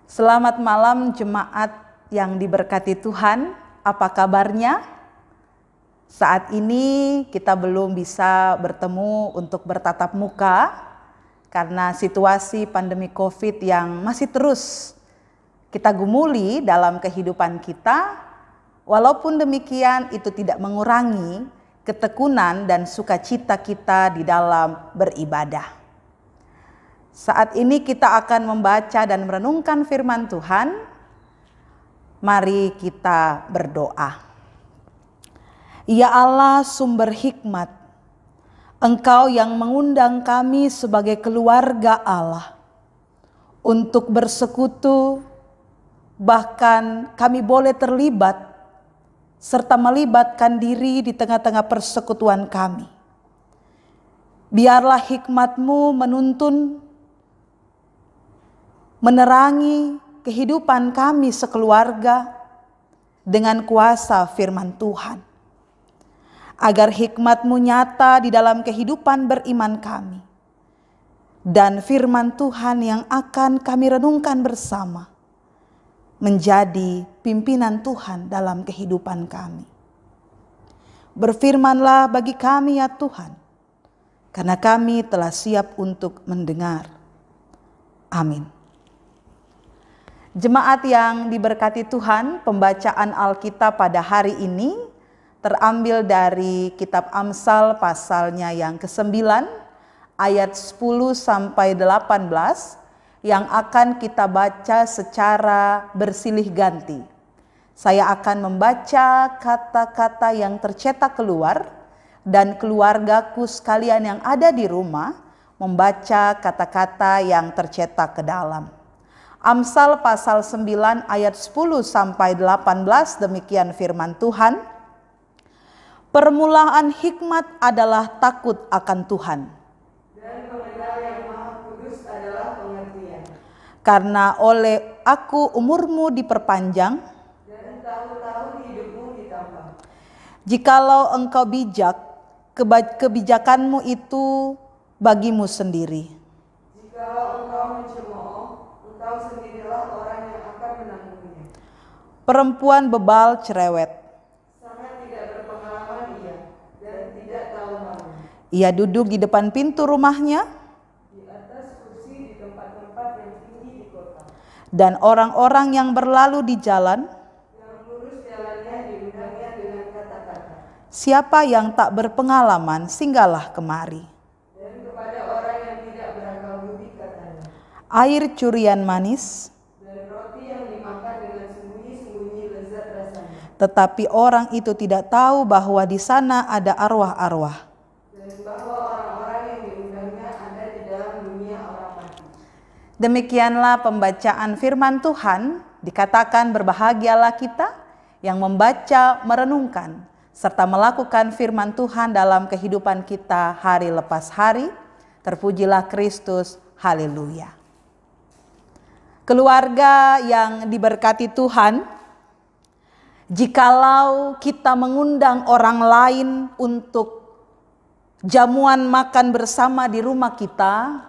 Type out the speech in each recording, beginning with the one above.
Selamat malam jemaat yang diberkati Tuhan, apa kabarnya? Saat ini kita belum bisa bertemu untuk bertatap muka karena situasi pandemi COVID yang masih terus kita gumuli dalam kehidupan kita. Walaupun demikian itu tidak mengurangi ketekunan dan sukacita kita di dalam beribadah. Saat ini kita akan membaca dan merenungkan firman Tuhan. Mari kita berdoa. Ya Allah sumber hikmat, Engkau yang mengundang kami sebagai keluarga Allah untuk bersekutu, bahkan kami boleh terlibat serta melibatkan diri di tengah-tengah persekutuan kami. Biarlah hikmat-Mu menuntun, menerangi kehidupan kami sekeluarga dengan kuasa firman Tuhan. Agar hikmat-Mu nyata di dalam kehidupan beriman kami. Dan firman Tuhan yang akan kami renungkan bersama menjadi pimpinan Tuhan dalam kehidupan kami. Berfirmanlah bagi kami ya Tuhan, karena kami telah siap untuk mendengar. Amin. Jemaat yang diberkati Tuhan, pembacaan Alkitab pada hari ini terambil dari kitab Amsal pasalnya yang ke-9 ayat 10 sampai 18 yang akan kita baca secara bersilih ganti. Saya akan membaca kata-kata yang tercetak keluar dan keluargaku sekalian yang ada di rumah membaca kata-kata yang tercetak ke dalam. Amsal pasal 9 ayat 10 sampai 18 demikian firman Tuhan. Permulaan hikmat adalah takut akan Tuhan. Dan mengenal yang Maha Kudus adalah pengertian. Karena oleh aku umurmu diperpanjang. Dan tahun-tahun hidupmu ditambah. Jikalau engkau bijak, kebijakanmu itu bagimu sendiri. Jikalau engkau mencemooh, engkau sendirilah orang yang akan menanggungnya. Perempuan bebal cerewet. Sangat tidak berpengalaman ia, dan tidak tahu malu. Ia duduk di depan pintu rumahnya. Di atas kursi di tempat-tempat yang tinggi di kota. Dan orang-orang yang berlalu di jalan. Yang lurus jalannya diundangnya dengan kata-kata. Siapa yang tak berpengalaman singgahlah kemari. Dan kepada orang yang tidak berakal budi katanya. Air curian manis. Dan roti yang dimakan dengan sembunyi-sembunyi lezat rasanya. Tetapi orang itu tidak tahu bahwa di sana ada arwah-arwah. Dan bahwa orang-orang yang diundangnya ada di dalam dunia orang mati. Demikianlah pembacaan firman Tuhan. Dikatakan berbahagialah kita yang membaca, merenungkan, serta melakukan firman Tuhan dalam kehidupan kita hari lepas hari. Terpujilah Kristus, haleluya. Keluarga yang diberkati Tuhan, jikalau kita mengundang orang lain untuk jamuan makan bersama di rumah kita,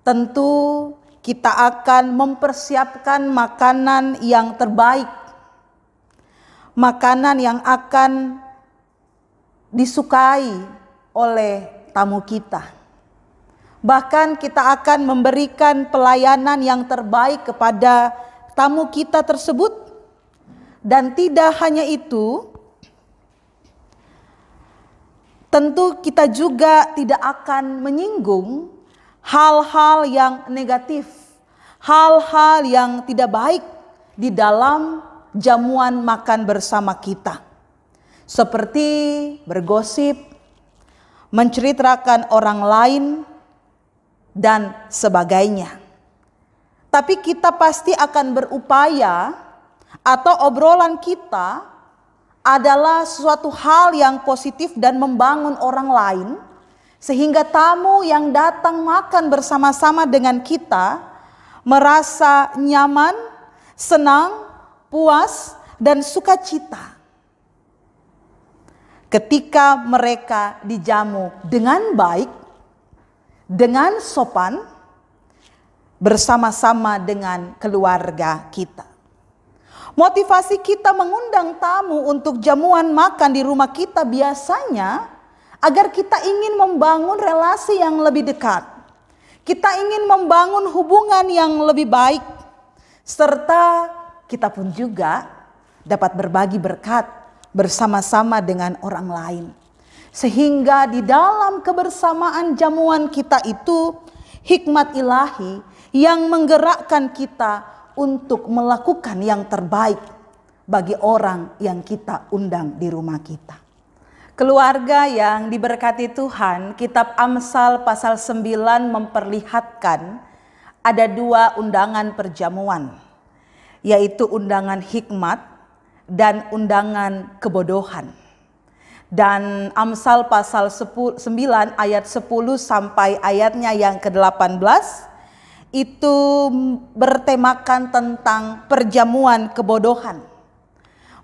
tentu kita akan mempersiapkan makanan yang terbaik, makanan yang akan disukai oleh tamu kita. Bahkan kita akan memberikan pelayanan yang terbaik kepada tamu kita tersebut. Dan tidak hanya itu, tentu kita juga tidak akan menyinggung hal-hal yang negatif, hal-hal yang tidak baik di dalam jamuan makan bersama kita. Seperti bergosip, menceritakan orang lain, dan sebagainya. Tapi kita pasti akan berupaya atau obrolan kita adalah suatu hal yang positif dan membangun orang lain. Sehingga tamu yang datang makan bersama-sama dengan kita merasa nyaman, senang, puas, dan sukacita. Ketika mereka dijamu dengan baik, dengan sopan, bersama-sama dengan keluarga kita. Motivasi kita mengundang tamu untuk jamuan makan di rumah kita biasanya agar kita ingin membangun relasi yang lebih dekat. Kita ingin membangun hubungan yang lebih baik. Serta kita pun juga dapat berbagi berkat bersama-sama dengan orang lain. Sehingga di dalam kebersamaan jamuan kita itu hikmat ilahi yang menggerakkan kita untuk melakukan yang terbaik bagi orang yang kita undang di rumah kita. Keluarga yang diberkati Tuhan, kitab Amsal pasal 9 memperlihatkan ada 2 undangan perjamuan, yaitu undangan hikmat dan undangan kebodohan. Dan Amsal pasal 9 ayat 10 sampai ayatnya yang ke-18 itu bertemakan tentang perjamuan kebodohan.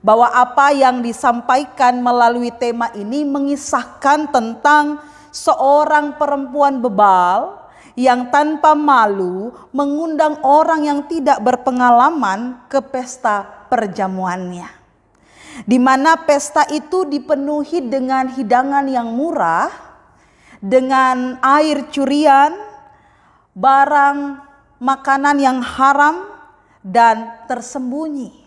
Bahwa apa yang disampaikan melalui tema ini mengisahkan tentang seorang perempuan bebal yang tanpa malu mengundang orang yang tidak berpengalaman ke pesta perjamuannya. Di mana pesta itu dipenuhi dengan hidangan yang murah, dengan air curian, barang makanan yang haram dan tersembunyi.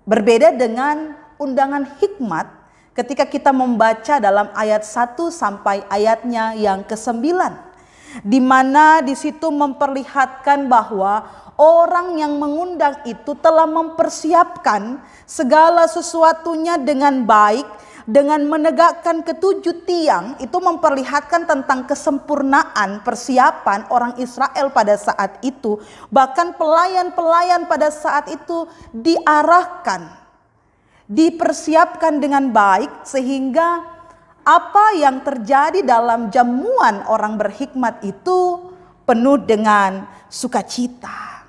Berbeda dengan undangan hikmat ketika kita membaca dalam ayat 1 sampai ayatnya yang ke-9. Di mana di situ memperlihatkan bahwa orang yang mengundang itu telah mempersiapkan segala sesuatunya dengan baik, dengan menegakkan ketujuh tiang. Itu memperlihatkan tentang kesempurnaan persiapan orang Israel pada saat itu. Bahkan pelayan-pelayan pada saat itu diarahkan, dipersiapkan dengan baik, sehingga apa yang terjadi dalam jamuan orang berhikmat itu penuh dengan sukacita.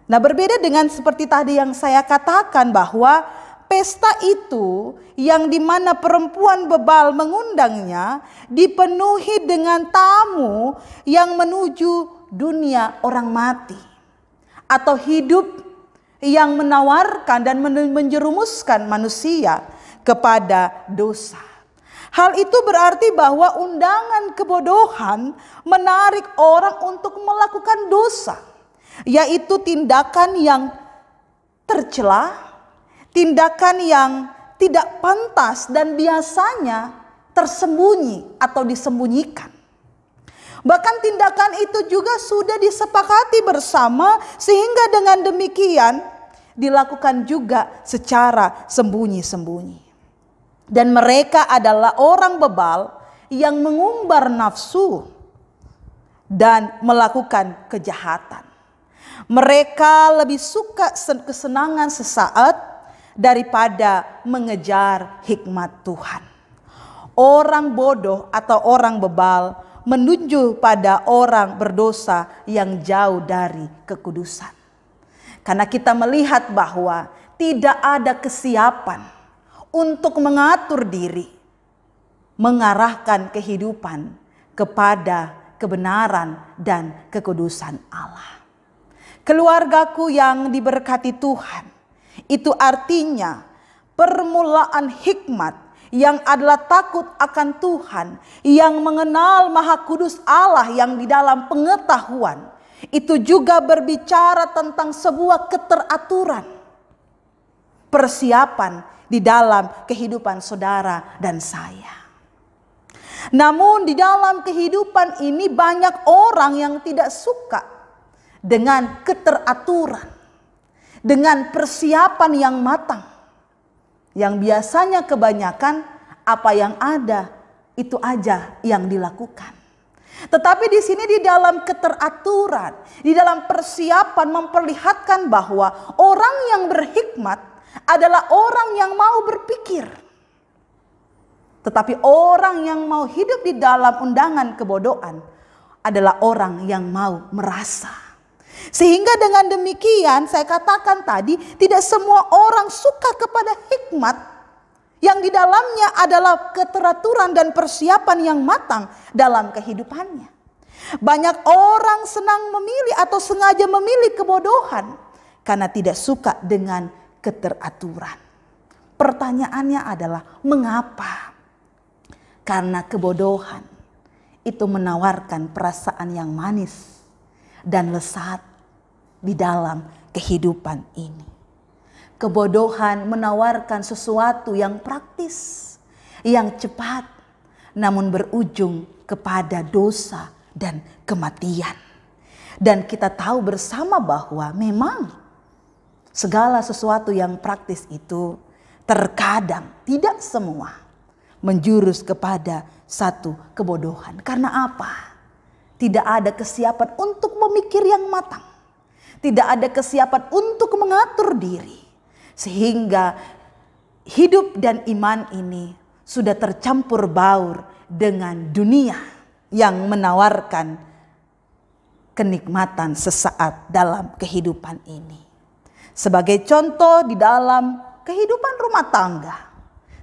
Nah, berbeda dengan seperti tadi yang saya katakan bahwa pesta itu yang dimana perempuan bebal mengundangnya dipenuhi dengan tamu yang menuju dunia orang mati atau hidup yang menawarkan dan menjerumuskan manusia kepada dosa. Hal itu berarti bahwa undangan kebodohan menarik orang untuk melakukan dosa, yaitu tindakan yang tercela, tindakan yang tidak pantas dan biasanya tersembunyi atau disembunyikan. Bahkan tindakan itu juga sudah disepakati bersama, sehingga dengan demikian dilakukan juga secara sembunyi-sembunyi. Dan mereka adalah orang bebal yang mengumbar nafsu dan melakukan kejahatan. Mereka lebih suka kesenangan sesaat daripada mengejar hikmat Tuhan. Orang bodoh atau orang bebal menuju pada orang berdosa yang jauh dari kekudusan. Karena kita melihat bahwa tidak ada kesiapan untuk mengatur diri, mengarahkan kehidupan kepada kebenaran dan kekudusan Allah. Keluargaku yang diberkati Tuhan, itu artinya permulaan hikmat yang adalah takut akan Tuhan, yang mengenal Maha Kudus Allah yang di dalam pengetahuan. Itu juga berbicara tentang sebuah keteraturan, persiapan di dalam kehidupan saudara dan saya. Namun di dalam kehidupan ini banyak orang yang tidak suka dengan keteraturan, dengan persiapan yang matang, yang biasanya kebanyakan apa yang ada itu aja yang dilakukan. Tetapi di sini di dalam keteraturan, di dalam persiapan memperlihatkan bahwa orang yang berhikmat adalah orang yang mau berpikir. Tetapi orang yang mau hidup di dalam undangan kebodohan adalah orang yang mau merasa. Sehingga dengan demikian saya katakan tadi, tidak semua orang suka kepada hikmat yang di dalamnya adalah keteraturan dan persiapan yang matang dalam kehidupannya. Banyak orang senang memilih atau sengaja memilih kebodohan karena tidak suka dengan keteraturan. Pertanyaannya adalah mengapa? Karena kebodohan itu menawarkan perasaan yang manis dan lezat di dalam kehidupan ini. Kebodohan menawarkan sesuatu yang praktis, yang cepat, namun berujung kepada dosa dan kematian. Dan kita tahu bersama bahwa memang segala sesuatu yang praktis itu terkadang, tidak semua, menjurus kepada satu kebodohan. Karena apa? Tidak ada kesiapan untuk memikir yang matang. Tidak ada kesiapan untuk mengatur diri. Sehingga hidup dan iman ini sudah tercampur baur dengan dunia yang menawarkan kenikmatan sesaat dalam kehidupan ini. Sebagai contoh di dalam kehidupan rumah tangga,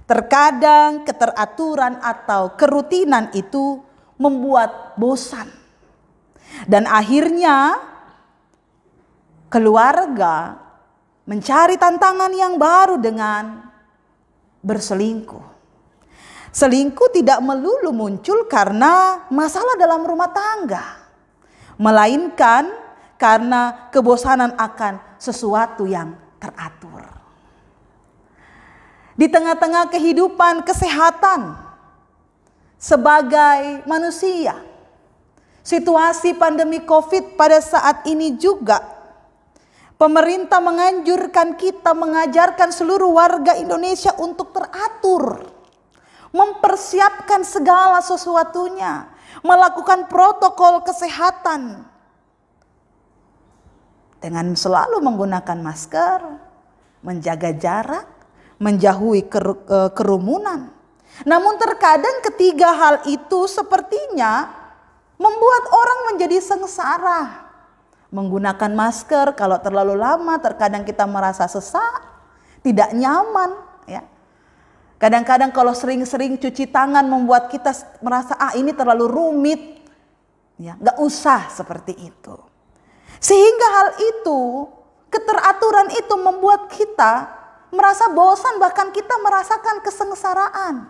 terkadang keteraturan atau kerutinan itu membuat bosan. Dan akhirnya keluarga mencari tantangan yang baru dengan berselingkuh. Selingkuh tidak melulu muncul karena masalah dalam rumah tangga, melainkan karena kebosanan akan sesuatu yang teratur. Di tengah-tengah kehidupan kesehatan sebagai manusia, situasi pandemi COVID pada saat ini juga pemerintah menganjurkan kita, mengajarkan seluruh warga Indonesia untuk teratur, mempersiapkan segala sesuatunya, melakukan protokol kesehatan dengan selalu menggunakan masker, menjaga jarak, menjauhi kerumunan. Namun terkadang ketiga hal itu sepertinya membuat orang menjadi sengsara. Menggunakan masker kalau terlalu lama terkadang kita merasa sesak, tidak nyaman, ya. Kadang-kadang kalau sering-sering cuci tangan membuat kita merasa ini terlalu rumit, ya, nggak usah seperti itu. Sehingga hal itu, keteraturan itu membuat kita merasa bosan, bahkan kita merasakan kesengsaraan.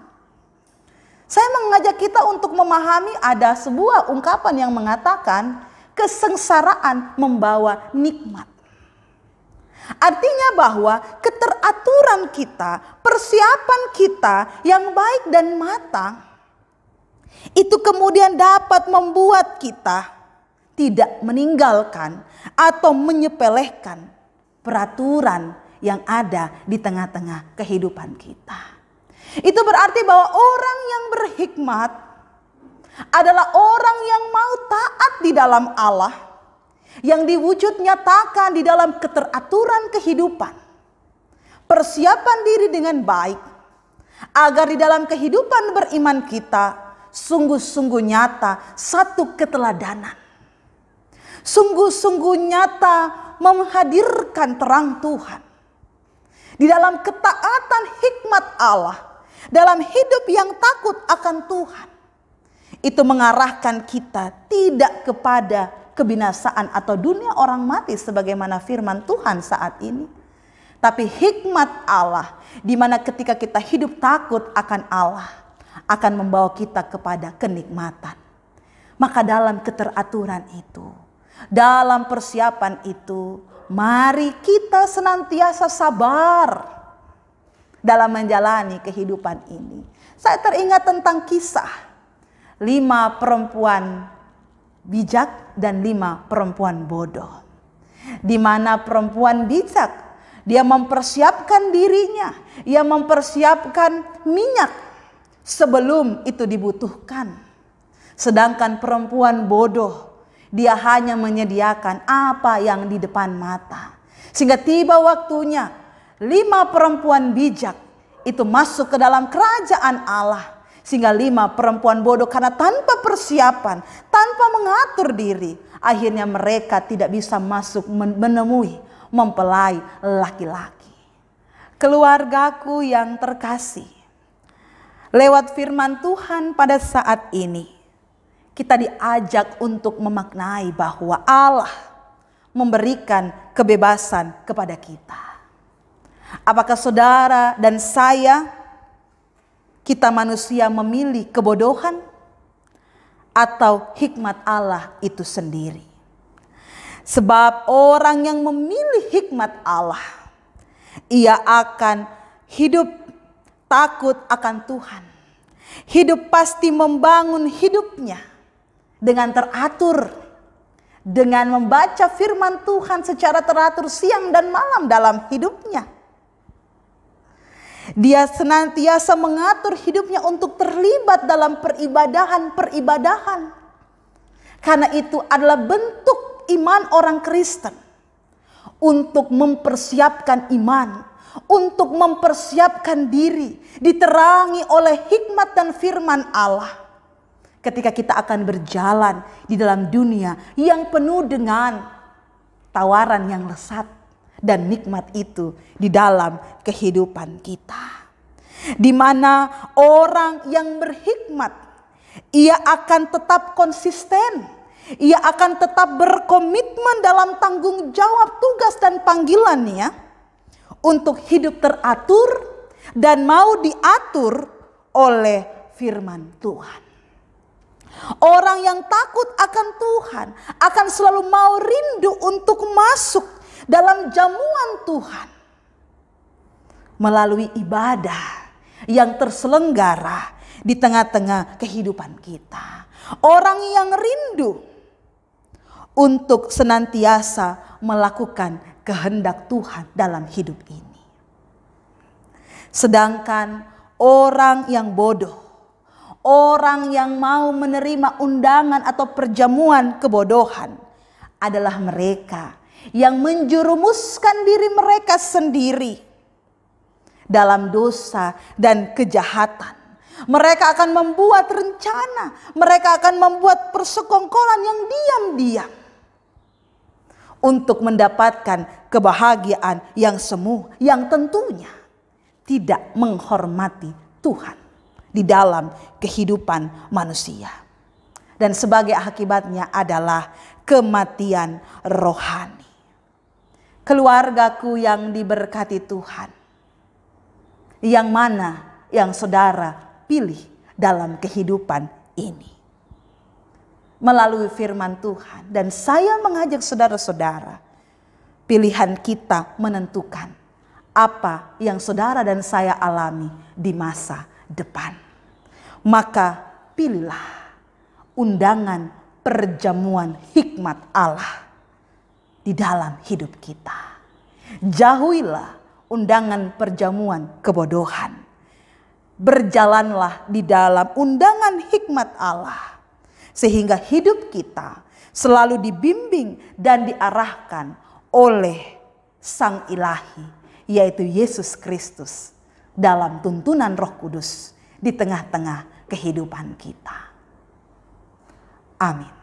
Saya mengajak kita untuk memahami ada sebuah ungkapan yang mengatakan kesengsaraan membawa nikmat. Artinya bahwa keteraturan kita, persiapan kita yang baik dan matang, itu kemudian dapat membuat kita tidak meninggalkan atau menyepelekan peraturan yang ada di tengah-tengah kehidupan kita. Itu berarti bahwa orang yang berhikmat adalah orang yang mau taat di dalam Allah, yang diwujud nyatakan di dalam keteraturan kehidupan, persiapan diri dengan baik, agar di dalam kehidupan beriman kita sungguh-sungguh nyata satu keteladanan, sungguh-sungguh nyata menghadirkan terang Tuhan. Di dalam ketaatan hikmat Allah, dalam hidup yang takut akan Tuhan, itu mengarahkan kita tidak kepada kebinasaan atau dunia orang mati sebagaimana firman Tuhan saat ini. Tapi hikmat Allah, di mana ketika kita hidup takut akan Allah, akan membawa kita kepada kenikmatan. Maka dalam keteraturan itu, dalam persiapan itu, mari kita senantiasa sabar dalam menjalani kehidupan ini. Saya teringat tentang kisah 5 perempuan bijak dan 5 perempuan bodoh. Di mana perempuan bijak, dia mempersiapkan dirinya, ia mempersiapkan minyak sebelum itu dibutuhkan. Sedangkan perempuan bodoh, dia hanya menyediakan apa yang di depan mata. Sehingga tiba waktunya 5 perempuan bijak itu masuk ke dalam kerajaan Allah. Sehingga 5 perempuan bodoh karena tanpa persiapan, tanpa mengatur diri, akhirnya mereka tidak bisa masuk menemui, mempelai laki-laki. Keluargaku yang terkasih, lewat firman Tuhan pada saat ini, kita diajak untuk memaknai bahwa Allah memberikan kebebasan kepada kita. Apakah saudara dan saya, kita manusia memilih kebodohan atau hikmat Allah itu sendiri? Sebab orang yang memilih hikmat Allah, ia akan hidup takut akan Tuhan. Hidup pasti membangun hidupnya dengan teratur, dengan membaca firman Tuhan secara teratur siang dan malam dalam hidupnya. Dia senantiasa mengatur hidupnya untuk terlibat dalam peribadahan. Karena itu adalah bentuk iman orang Kristen. Untuk mempersiapkan iman, untuk mempersiapkan diri, diterangi oleh hikmat dan firman Allah. Ketika kita akan berjalan di dalam dunia yang penuh dengan tawaran yang lesat dan nikmat itu di dalam kehidupan kita. Di mana orang yang berhikmat, ia akan tetap konsisten, ia akan tetap berkomitmen dalam tanggung jawab tugas dan panggilannya untuk hidup teratur dan mau diatur oleh firman Tuhan. Orang yang takut akan Tuhan akan selalu mau rindu untuk masuk dalam jamuan Tuhan melalui ibadah yang terselenggara di tengah-tengah kehidupan kita. Orang yang rindu untuk senantiasa melakukan kehendak Tuhan dalam hidup ini. Sedangkan orang yang bodoh, orang yang mau menerima undangan atau perjamuan kebodohan adalah mereka yang menjerumuskan diri mereka sendiri dalam dosa dan kejahatan. Mereka akan membuat rencana, mereka akan membuat persekongkolan yang diam-diam untuk mendapatkan kebahagiaan yang semu, yang tentunya tidak menghormati Tuhan di dalam kehidupan manusia. Dan sebagai akibatnya adalah kematian rohani. Keluargaku yang diberkati Tuhan, yang mana yang saudara pilih dalam kehidupan ini? Melalui firman Tuhan. Dan saya mengajak saudara-saudara, pilihan kita menentukan apa yang saudara dan saya alami di masa depan. Maka pilihlah undangan perjamuan hikmat Allah di dalam hidup kita. Jauhilah undangan perjamuan kebodohan. Berjalanlah di dalam undangan hikmat Allah, sehingga hidup kita selalu dibimbing dan diarahkan oleh Sang Ilahi, yaitu Yesus Kristus, dalam tuntunan Roh Kudus di tengah-tengah kehidupan kita. Amin.